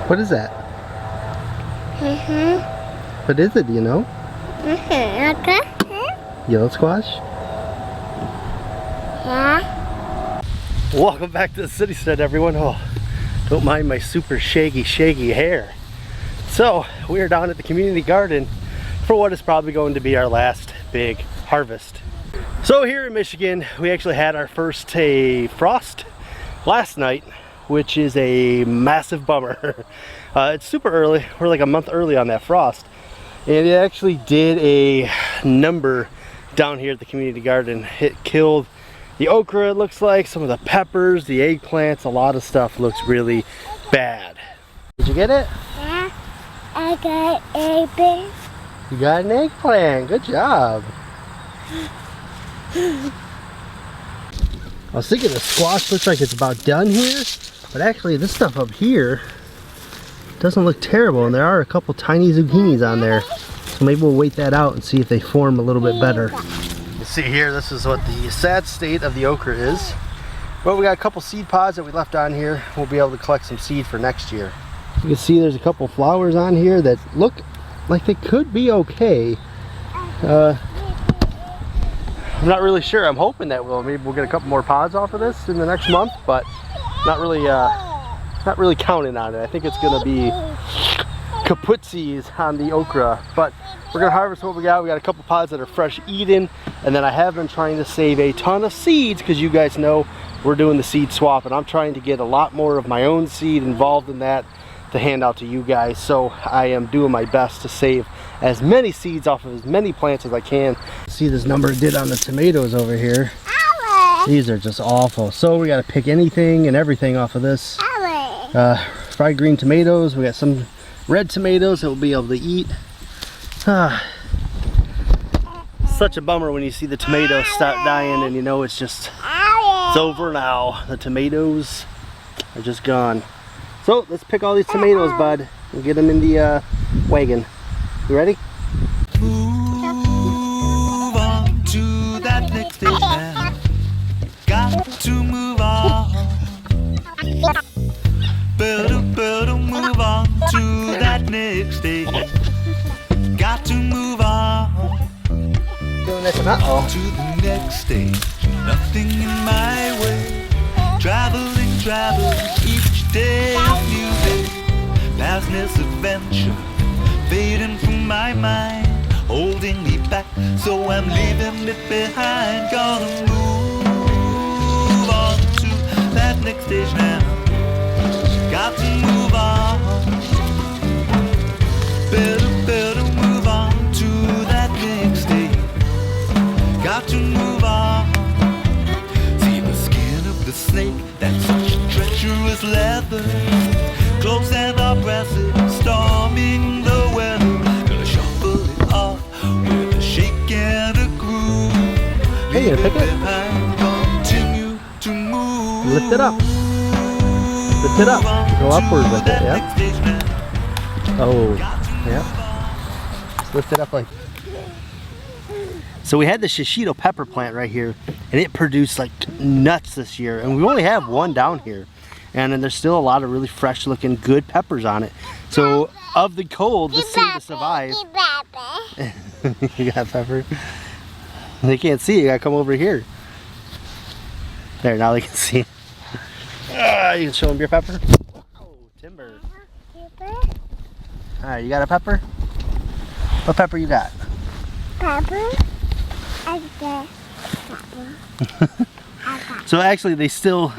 What is that? What is it, do you know? Okay. Yellow squash? Yeah. Welcome back to the Citystead, everyone. Oh, don't mind my super shaggy hair. So, we are down at the community garden for what is probably going to be our last big harvest. So here in Michigan, we actually had our first frost last night, which is a massive bummer. It's super early. We're like a month early on that frost. And it actually did a number down here at the community garden. It killed the okra, it looks like, some of the peppers, the eggplants, a lot of stuff looks really bad. Did you get it? Yeah. I got eggplant. You got an eggplant. Good job. I was thinking the squash looks like it's about done here, but actually this stuff up here doesn't look terrible, and there are a couple tiny zucchinis on there. So maybe we'll wait that out and see if they form a little bit better. You see here, this is what the sad state of the okra is. Well, we got a couple seed pods that we left on here. We'll be able to collect some seed for next year. You can see there's a couple flowers on here that look like they could be okay. I'm not really sure. I'm hoping that maybe we'll get a couple more pods off of this in the next month, but not really counting on it. I think it's gonna be kaputsies on the okra, but we're gonna harvest what we got. We got a couple pods that are fresh eaten, and then I have been trying to save a ton of seeds because you guys know we're doing the seed swap, and I'm trying to get a lot more of my own seed involved in that to hand out to you guys. So I am doing my best to save as many seeds off of as many plants as I can. See this number it did on the tomatoes over here. These are just awful. So we got to pick anything and everything off of this. Fried green tomatoes. We got some red tomatoes that we'll be able to eat. Such a bummer when you see the tomatoes start dying and you know it's over now. The tomatoes are just gone. So let's pick all these tomatoes, bud, and get them in the wagon. You ready? Move on to that next stage now. Got to move on. Better move on to that next stage. Got to move on. Doing this one, uh-oh. To the next stage. Nothing in my way. Traveling each day a new day. Past this adventure fading from my mind, holding me back, so I'm leaving it behind. Gonna move on to that next stage now. Got to move on. Better move on to that next stage. Got to move on. See the skin of the snake, that's such treacherous leather. Close and oppressive, storming the weather. Gonna shuffle it off with a shake and a groove. Hey, you gonna pick it? Continue to move. Lift it up. Lift it up. Go upward with it, yeah. Oh, yeah. Lift it up like. So we had the shishito pepper plant right here, and it produced like nuts this year, and we only have one down here. And then there's still a lot of really fresh looking good peppers on it. So of the cold, this seemed to survive. You got pepper? They can't see, you gotta come over here. There, now they can see. You can show them your pepper. Oh, timber. Alright, you got a pepper? What pepper you got? Pepper. I got pepper. So actually they still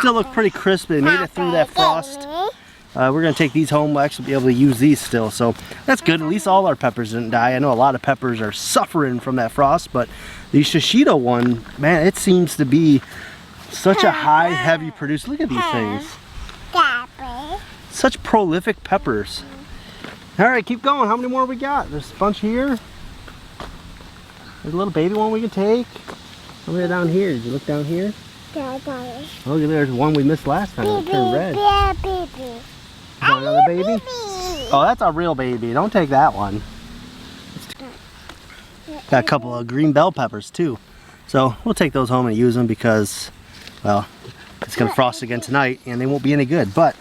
look pretty crisp. They made it through that frost. We're gonna take these home. We'll actually be able to use these still, so that's good. At least all our peppers didn't die. I know a lot of peppers are suffering from that frost, but the shishito one, man, it seems to be such a high heavy producer. Look at these things. Such prolific peppers. All right, keep going. How many more we got? There's a bunch here. There's a little baby one we can take. Over down here. Did you look down here? Oh, look, there's one we missed last time. It turned red. Is that another baby? Oh, that's a real baby. Don't take that one. Got a couple of green bell peppers too. So we'll take those home and use them because, well, it's going to frost again tonight and they won't be any good. But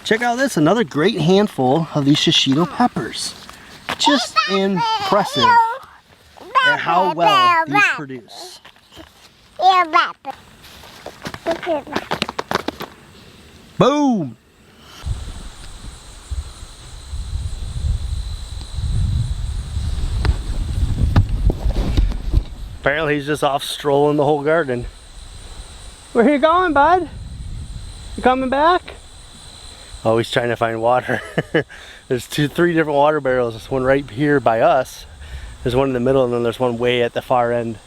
Check out this, another great handful of these shishito peppers. Just impressive at how well these produce. Boom! Apparently he's just off strolling the whole garden. Where you going, bud? You coming back? Oh, he's trying to find water. There's three different water barrels. There's one right here by us. There's one in the middle, and then there's one way at the far end.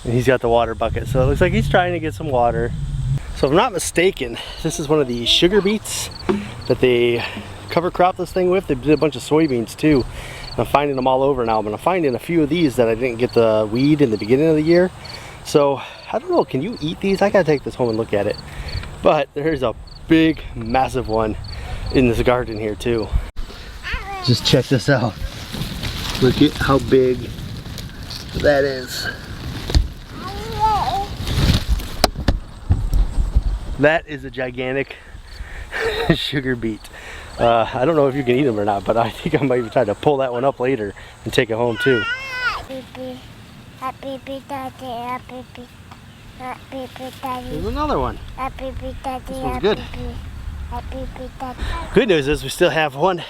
And he's got the water bucket, so it looks like he's trying to get some water. So if I'm not mistaken, this is one of the sugar beets that they cover crop this thing with. They did a bunch of soybeans too. I'm finding them all over now, but I'm finding a few of these that I didn't get the weed in the beginning of the year. So I don't know, can you eat these? I gotta take this home and look at it. But there's a big, massive one in this garden here too. Just check this out. Look at how big that is. That is a gigantic sugar beet. I don't know if you can eat them or not, but I think I might even try to pull that one up later and take it home too. There's another one. This one's good. Good news is we still have one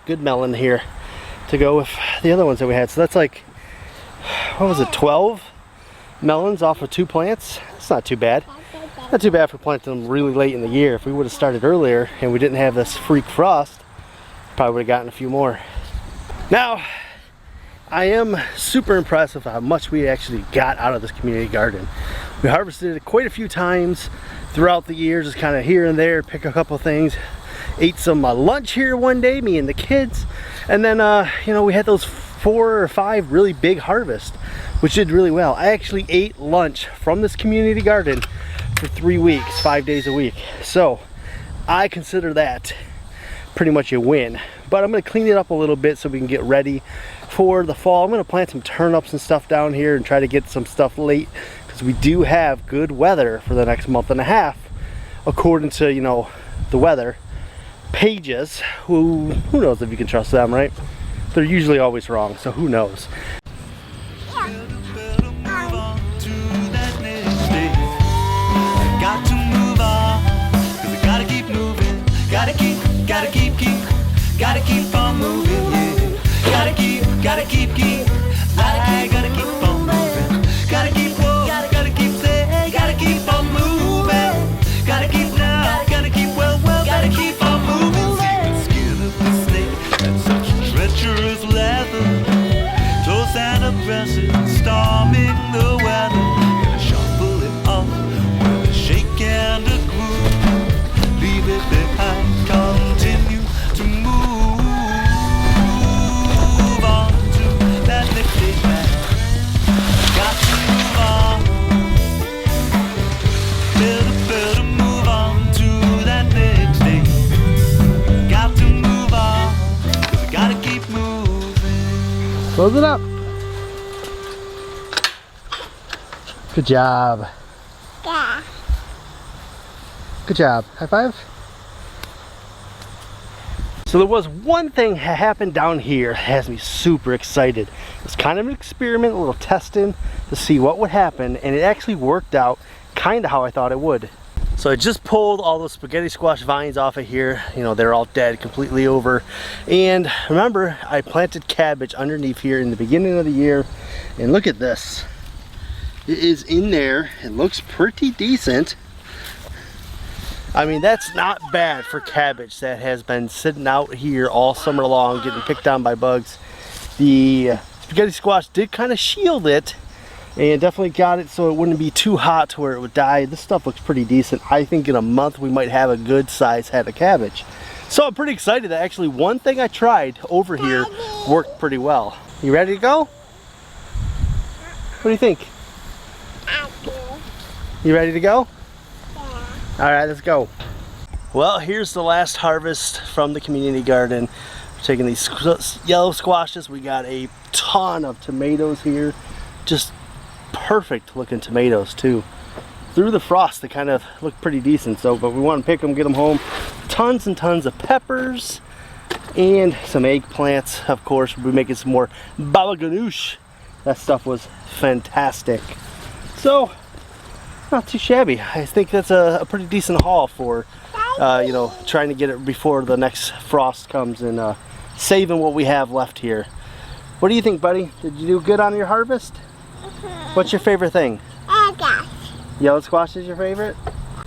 good melon here to go with the other ones that we had. So that's like, what was it, 12 melons off of 2 plants? It's not too bad. Not too bad for planting them really late in the year. If we would have started earlier and we didn't have this freak frost, probably would have gotten a few more. Now, I am super impressed with how much we actually got out of this community garden. We harvested it quite a few times throughout the year, just kind of here and there, pick a couple things. Ate some lunch here one day, me and the kids. And then, you know, we had those 4 or 5 really big harvests, which did really well. I actually ate lunch from this community garden for 3 weeks, 5 days a week. So I consider that pretty much a win. But I'm gonna clean it up a little bit so we can get ready for the fall. I'm gonna plant some turnips and stuff down here and try to get some stuff late, because we do have good weather for the next month and a half, according to, you know, the weather pages. Who knows if you can trust them, right? They're usually always wrong, so who knows. Gotta keep on moving, yeah. Gotta keep, I gotta keep on moving. Gotta keep, whoa, gotta keep, say, gotta keep on moving. Gotta keep now, gotta keep, well, gotta keep on moving. See the skin of the snake and such treacherous leather. Toast and oppressive, storming the weather. Gonna shuffle it off with a shake and a groove. Leave it behind, continue to move on to that next day back. Got to move on. Better move on to that next day. Got to move on, 'cause I gotta keep moving. Close it up. Good job. Yeah. Good job. High five. So there was one thing that happened down here that has me super excited. It's kind of an experiment, a little testing to see what would happen, and it actually worked out kind of how I thought it would. So I just pulled all those spaghetti squash vines off of here. You know, they're all dead, completely over. And remember, I planted cabbage underneath here in the beginning of the year, and look at this. It is in there. It looks pretty decent. I mean, that's not bad for cabbage that has been sitting out here all summer long, getting picked on by bugs. The spaghetti squash did kind of shield it, and definitely got it so it wouldn't be too hot to where it would die. This stuff looks pretty decent. I think in a month we might have a good size head of cabbage. So I'm pretty excited that actually one thing I tried over here worked pretty well. You ready to go? What do you think? You ready to go? All right, let's go. Well, here's the last harvest from the community garden. We're taking these yellow squashes. We got a ton of tomatoes here. Just perfect looking tomatoes too. through the frost, they kind of look pretty decent. So, but we want to pick them, get them home. Tons and tons of peppers and some eggplants. Of course, we'll be making some more baba ganoush. That stuff was fantastic. So, not too shabby. I think that's a pretty decent haul for, you know, trying to get it before the next frost comes and saving what we have left here. What do you think, buddy? Did you do good on your harvest? What's your favorite thing? Yellow squash is your favorite?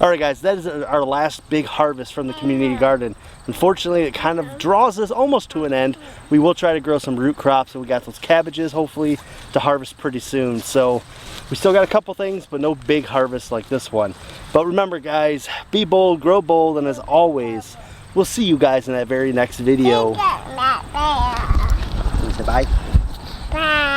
Alright guys, that is our last big harvest from the community garden. Unfortunately, it kind of draws us almost to an end. We will try to grow some root crops, and we got those cabbages hopefully to harvest pretty soon. So we still got a couple things, but no big harvest like this one. But remember guys, be bold, grow bold, and as always, we'll see you guys in that very next video. Say bye. Bye.